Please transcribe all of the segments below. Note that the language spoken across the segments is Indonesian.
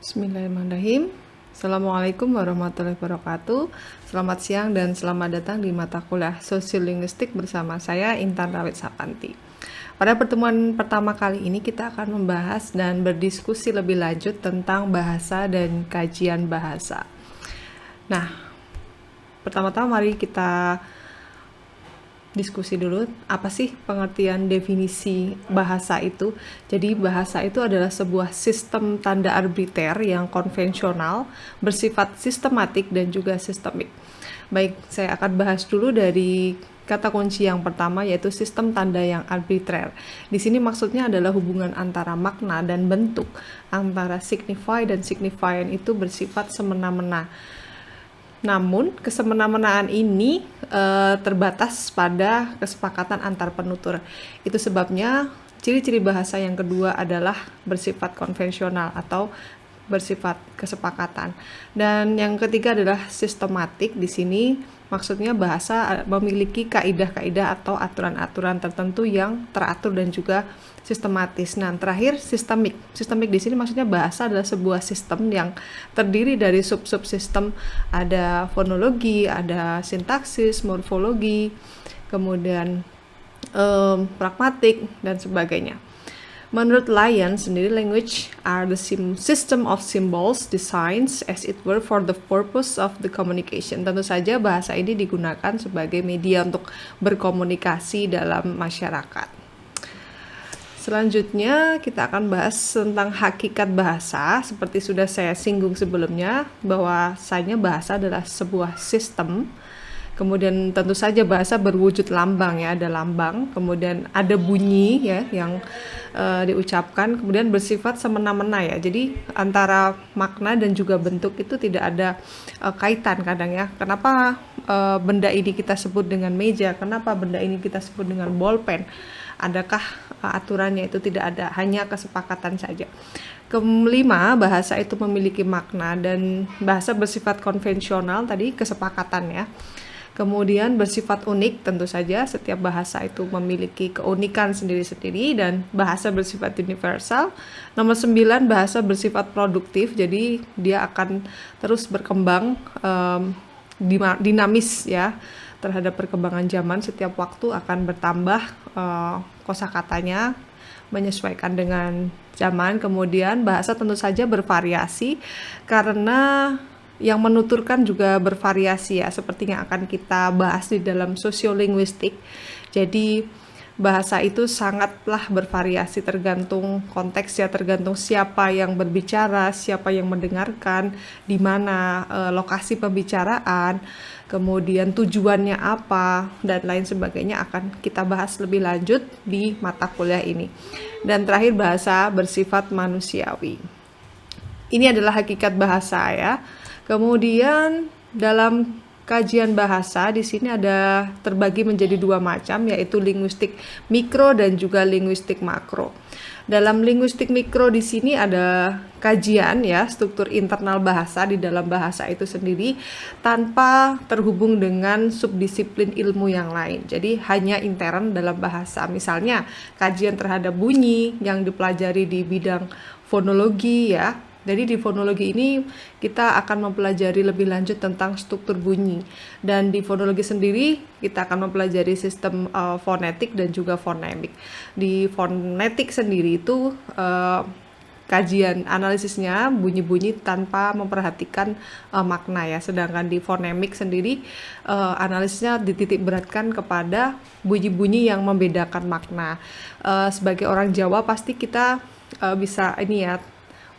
Bismillahirrahmanirrahim. Assalamualaikum warahmatullahi wabarakatuh. Selamat siang dan selamat datang di mata kuliah Sosiolinguistik bersama saya Intan Rawit Sapanti. Pada pertemuan pertama kali ini kita akan membahas dan berdiskusi lebih lanjut tentang bahasa dan kajian bahasa. Nah, pertama-tama mari kita diskusi dulu, apa sih pengertian definisi bahasa itu. Jadi bahasa itu adalah sebuah sistem tanda arbiter yang konvensional, bersifat sistematik dan juga sistemik. Baik, saya akan bahas dulu dari kata kunci yang pertama, yaitu sistem tanda yang arbitrer. Di sini maksudnya adalah hubungan antara makna dan bentuk, antara signify dan signifier itu bersifat semena-mena. Namun, kesemena-menaan ini terbatas pada kesepakatan antar penutur. Itu sebabnya ciri-ciri bahasa yang kedua adalah bersifat konvensional atau bersifat kesepakatan. Dan yang ketiga adalah sistematik. Di sini maksudnya bahasa memiliki kaidah-kaidah atau aturan-aturan tertentu yang teratur dan juga sistematis. Nah, terakhir sistemik. Sistemik di sini maksudnya bahasa adalah sebuah sistem yang terdiri dari sub-subsistem, ada fonologi, ada sintaksis, morfologi, kemudian pragmatik dan sebagainya. Menurut Lyon sendiri, language are the system of symbols, designs, as it were, for the purpose of the communication. Tentu saja bahasa ini digunakan sebagai media untuk berkomunikasi dalam masyarakat. Selanjutnya kita akan bahas tentang hakikat bahasa. Seperti sudah saya singgung sebelumnya, bahwasanya bahasa adalah sebuah sistem. Kemudian tentu saja bahasa berwujud lambang, ya, ada lambang, kemudian ada bunyi, ya, yang diucapkan, kemudian bersifat semena-mena, ya. Jadi antara makna dan juga bentuk itu tidak ada kaitan kadang, ya. Kenapa benda ini kita sebut dengan meja? Kenapa benda ini kita sebut dengan bolpen? Adakah aturannya? Itu tidak ada, hanya kesepakatan saja. Kelima, bahasa itu memiliki makna dan bahasa bersifat konvensional, tadi kesepakatan, ya. Kemudian bersifat unik, tentu saja setiap bahasa itu memiliki keunikan sendiri-sendiri, dan bahasa bersifat universal. Nomor 9, bahasa bersifat produktif, jadi dia akan terus berkembang dinamis, ya, terhadap perkembangan zaman. Setiap waktu akan bertambah kosakatanya menyesuaikan dengan zaman. Kemudian bahasa tentu saja bervariasi karena yang menuturkan juga bervariasi, ya, seperti yang akan kita bahas di dalam sosiolinguistik. Jadi bahasa itu sangatlah bervariasi, tergantung konteks, ya, tergantung siapa yang berbicara, siapa yang mendengarkan, di mana lokasi pembicaraan, kemudian tujuannya apa, dan lain sebagainya akan kita bahas lebih lanjut di mata kuliah ini. Dan terakhir, bahasa bersifat manusiawi. Ini adalah hakikat bahasa, ya. Kemudian dalam kajian bahasa di sini ada terbagi menjadi dua macam, yaitu linguistik mikro dan juga linguistik makro. Dalam linguistik mikro di sini ada kajian, ya, struktur internal bahasa di dalam bahasa itu sendiri tanpa terhubung dengan subdisiplin ilmu yang lain. Jadi hanya intern dalam bahasa. Misalnya kajian terhadap bunyi yang dipelajari di bidang fonologi, ya. Jadi di fonologi ini kita akan mempelajari lebih lanjut tentang struktur bunyi, dan di fonologi sendiri kita akan mempelajari sistem fonetik dan juga fonemik. Di fonetik sendiri itu kajian analisisnya bunyi-bunyi tanpa memperhatikan makna, ya. Sedangkan di fonemik sendiri analisisnya dititik beratkan kepada bunyi-bunyi yang membedakan makna. Sebagai orang Jawa pasti kita bisa ini, ya,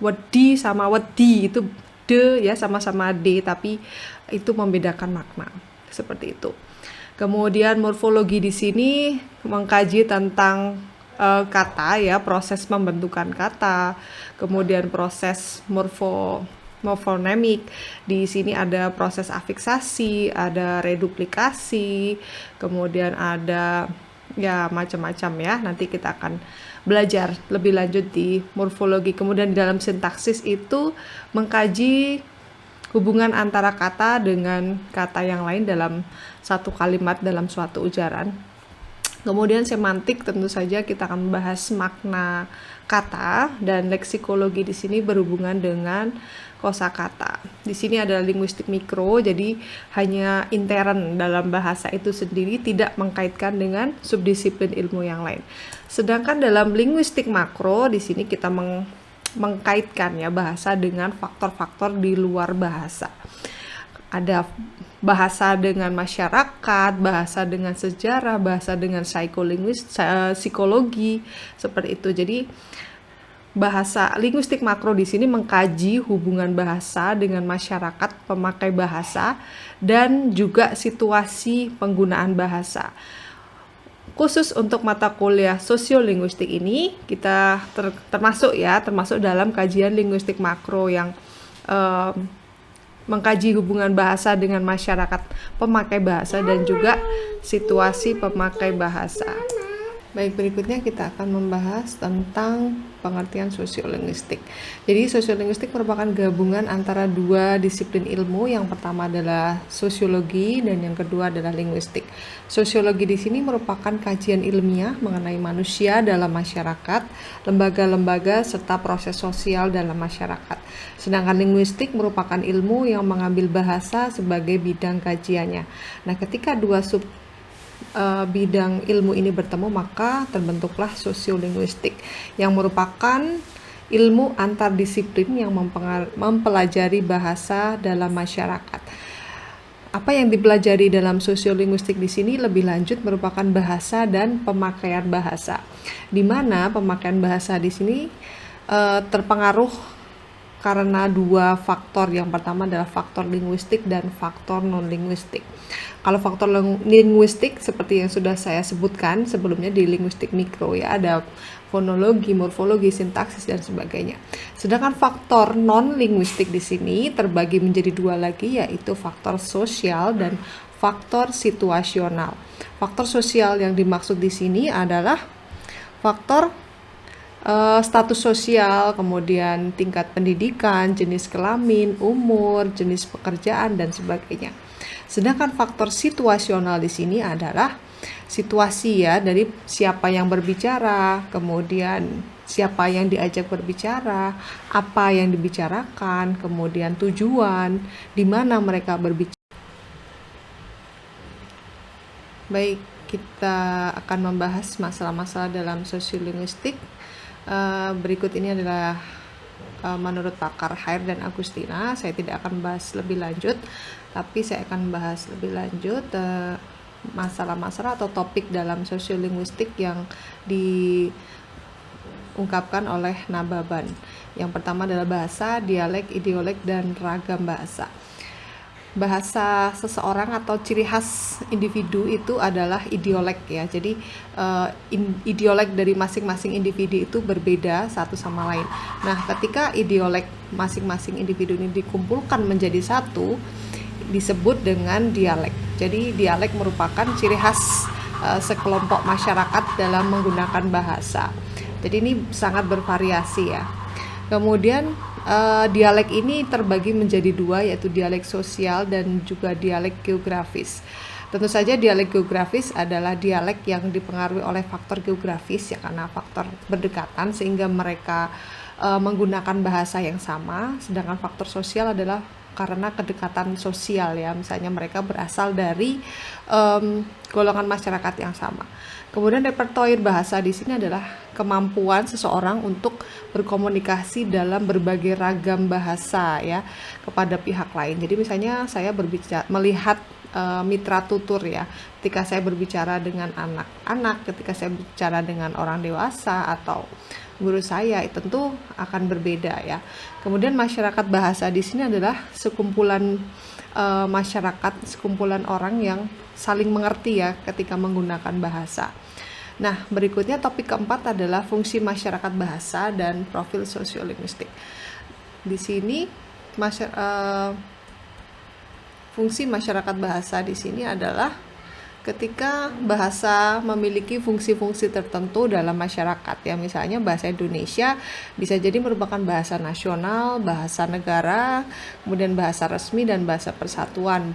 wedi sama wedi itu de, ya, sama-sama d, tapi itu membedakan makna, seperti itu. Kemudian morfologi di sini mengkaji tentang kata, ya, proses pembentukan kata, kemudian proses morfonemik. Di sini ada proses afiksasi, ada reduplikasi, kemudian ada, ya, macam-macam, ya. Nanti kita akan belajar lebih lanjut di morfologi. Kemudian di dalam sintaksis itu mengkaji hubungan antara kata dengan kata yang lain dalam satu kalimat, dalam suatu ujaran. Kemudian semantik, tentu saja kita akan membahas makna kata, dan leksikologi di sini berhubungan dengan kosakata. Di sini ada linguistik mikro, jadi hanya intern dalam bahasa itu sendiri, tidak mengkaitkan dengan subdisiplin ilmu yang lain. Sedangkan dalam linguistik makro di sini kita mengkaitkan ya bahasa dengan faktor-faktor di luar bahasa. Ada bahasa dengan masyarakat, bahasa dengan sejarah, bahasa dengan psikologi, seperti itu. Jadi bahasa linguistik makro di sini mengkaji hubungan bahasa dengan masyarakat pemakai bahasa dan juga situasi penggunaan bahasa. Khusus untuk mata kuliah sosiolinguistik ini kita termasuk dalam kajian linguistik makro yang mengkaji hubungan bahasa dengan masyarakat pemakai bahasa dan juga situasi pemakai bahasa. Baik, berikutnya kita akan membahas tentang pengertian sosiolinguistik. Jadi sosiolinguistik merupakan gabungan antara dua disiplin ilmu. Yang pertama adalah sosiologi dan yang kedua adalah linguistik. Sosiologi di sini merupakan kajian ilmiah mengenai manusia dalam masyarakat, lembaga-lembaga serta proses sosial dalam masyarakat. Sedangkan linguistik merupakan ilmu yang mengambil bahasa sebagai bidang kajiannya. Nah, ketika dua bidang ilmu ini bertemu, maka terbentuklah sosiolinguistik yang merupakan ilmu antardisiplin yang mempelajari bahasa dalam masyarakat. Apa yang dipelajari dalam sosiolinguistik di sini lebih lanjut merupakan bahasa dan pemakaian bahasa, di mana pemakaian bahasa di sini terpengaruh karena dua faktor. Yang pertama adalah faktor linguistik dan faktor non-linguistik. Kalau faktor linguistik seperti yang sudah saya sebutkan sebelumnya di linguistik mikro ya, ada fonologi, morfologi, sintaksis dan sebagainya. Sedangkan faktor non-linguistik di sini terbagi menjadi dua lagi, yaitu faktor sosial dan faktor situasional. Faktor sosial yang dimaksud di sini adalah faktor status sosial, kemudian tingkat pendidikan, jenis kelamin, umur, jenis pekerjaan dan sebagainya. Sedangkan faktor situasional di sini adalah situasi ya, dari siapa yang berbicara, kemudian siapa yang diajak berbicara, apa yang dibicarakan, kemudian tujuan, di mana mereka berbicara. Baik, kita akan membahas masalah-masalah dalam sosiolinguistik. Berikut ini adalah menurut pakar Hair dan Agustina. Saya tidak akan bahas lebih lanjut, tapi saya akan bahas lebih lanjut masalah-masalah atau topik dalam sosiolinguistik yang diungkapkan oleh Nababan. Yang pertama adalah bahasa, dialek, ideolek, dan ragam bahasa. Bahasa seseorang atau ciri khas individu itu adalah ideolek ya. Jadi ideolek dari masing-masing individu itu berbeda satu sama lain. Nah, ketika ideolek masing-masing individu ini dikumpulkan menjadi satu, disebut dengan dialek. Jadi dialek merupakan ciri khas sekelompok masyarakat dalam menggunakan bahasa. Jadi ini sangat bervariasi ya. Kemudian dialek ini terbagi menjadi dua, yaitu dialek sosial dan juga dialek geografis. Tentu saja dialek geografis adalah dialek yang dipengaruhi oleh faktor geografis ya, karena faktor berdekatan sehingga mereka menggunakan bahasa yang sama. Sedangkan faktor sosial adalah karena kedekatan sosial ya, misalnya mereka berasal dari golongan masyarakat yang sama. Kemudian repertoire bahasa di sini adalah kemampuan seseorang untuk berkomunikasi dalam berbagai ragam bahasa ya kepada pihak lain. Jadi misalnya saya melihat mitra tutur ya, ketika saya berbicara dengan anak-anak, ketika saya berbicara dengan orang dewasa atau guru saya, itu tentu akan berbeda ya. Kemudian masyarakat bahasa di sini adalah sekumpulan masyarakat, sekumpulan orang yang saling mengerti ya ketika menggunakan bahasa. Nah, berikutnya topik keempat adalah fungsi masyarakat bahasa dan profil sosiolinguistik. Di sini fungsi masyarakat bahasa di sini adalah ketika bahasa memiliki fungsi-fungsi tertentu dalam masyarakat ya, misalnya bahasa Indonesia bisa jadi merupakan bahasa nasional, bahasa negara, kemudian bahasa resmi dan bahasa persatuan.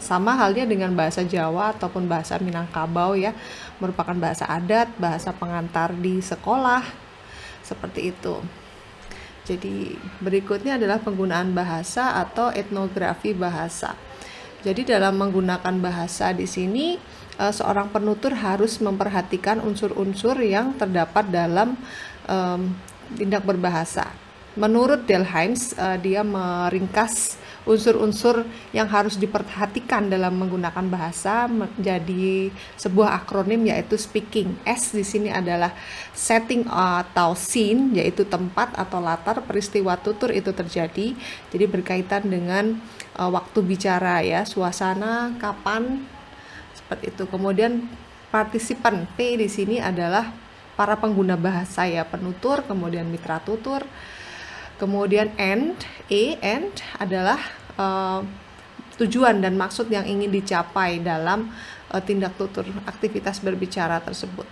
Sama halnya dengan bahasa Jawa ataupun bahasa Minangkabau ya, merupakan bahasa adat, bahasa pengantar di sekolah, seperti itu. Jadi berikutnya adalah penggunaan bahasa atau etnografi bahasa. Jadi dalam menggunakan bahasa di sini, seorang penutur harus memperhatikan unsur-unsur yang terdapat dalam tindak berbahasa. Menurut Delheims, dia meringkas unsur-unsur yang harus diperhatikan dalam menggunakan bahasa menjadi sebuah akronim, yaitu speaking. S di sini adalah setting atau scene, yaitu tempat atau latar peristiwa tutur itu terjadi. Jadi berkaitan dengan waktu bicara ya, suasana, kapan, seperti itu. Kemudian partisipan, P di sini adalah para pengguna bahasa ya, penutur, kemudian mitra tutur. Kemudian end adalah tujuan dan maksud yang ingin dicapai dalam tindak tutur aktivitas berbicara tersebut.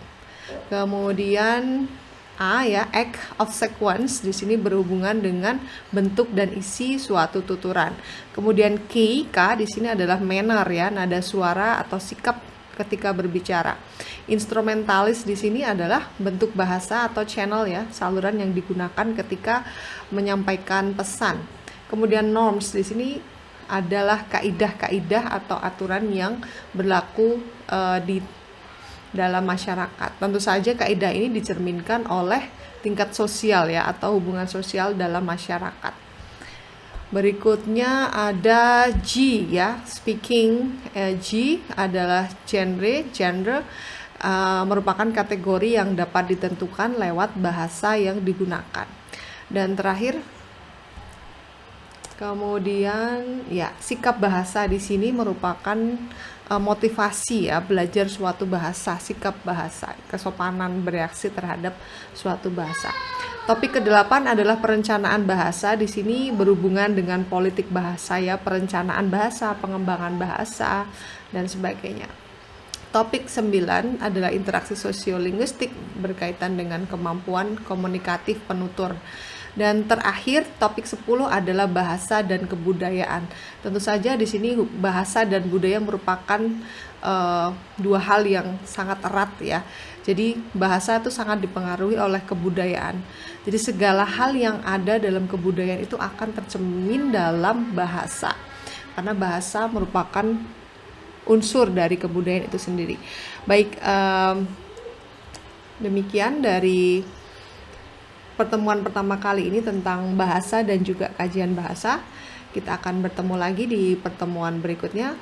Kemudian A ya, act of sequence di sini berhubungan dengan bentuk dan isi suatu tuturan. Kemudian K di sini adalah manner ya, nada suara atau sikap ketika berbicara. Instrumentalis di sini adalah bentuk bahasa atau channel ya, saluran yang digunakan ketika menyampaikan pesan. Kemudian norms di sini adalah kaidah-kaidah atau aturan yang berlaku di dalam masyarakat. Tentu saja kaidah ini dicerminkan oleh tingkat sosial ya, atau hubungan sosial dalam masyarakat. Berikutnya ada G ya, speaking. G adalah genre, merupakan kategori yang dapat ditentukan lewat bahasa yang digunakan. Dan terakhir, kemudian ya, sikap bahasa di sini merupakan motivasi ya, belajar suatu bahasa, sikap bahasa, kesopanan bereaksi terhadap suatu bahasa. Topik ke-8 adalah perencanaan bahasa. Di sini berhubungan dengan politik bahasa ya, perencanaan bahasa, pengembangan bahasa, dan sebagainya. Topik 9 adalah interaksi sosiolinguistik berkaitan dengan kemampuan komunikatif penutur. Dan terakhir, topik 10 adalah bahasa dan kebudayaan. Tentu saja di sini bahasa dan budaya merupakan dua hal yang sangat erat ya. Jadi bahasa itu sangat dipengaruhi oleh kebudayaan. Jadi segala hal yang ada dalam kebudayaan itu akan tercermin dalam bahasa. Karena bahasa merupakan unsur dari kebudayaan itu sendiri. Baik, demikian dari pertemuan pertama kali ini tentang bahasa dan juga kajian bahasa. Kita akan bertemu lagi di pertemuan berikutnya.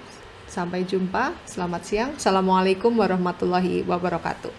Sampai jumpa, selamat siang. Assalamualaikum warahmatullahi wabarakatuh.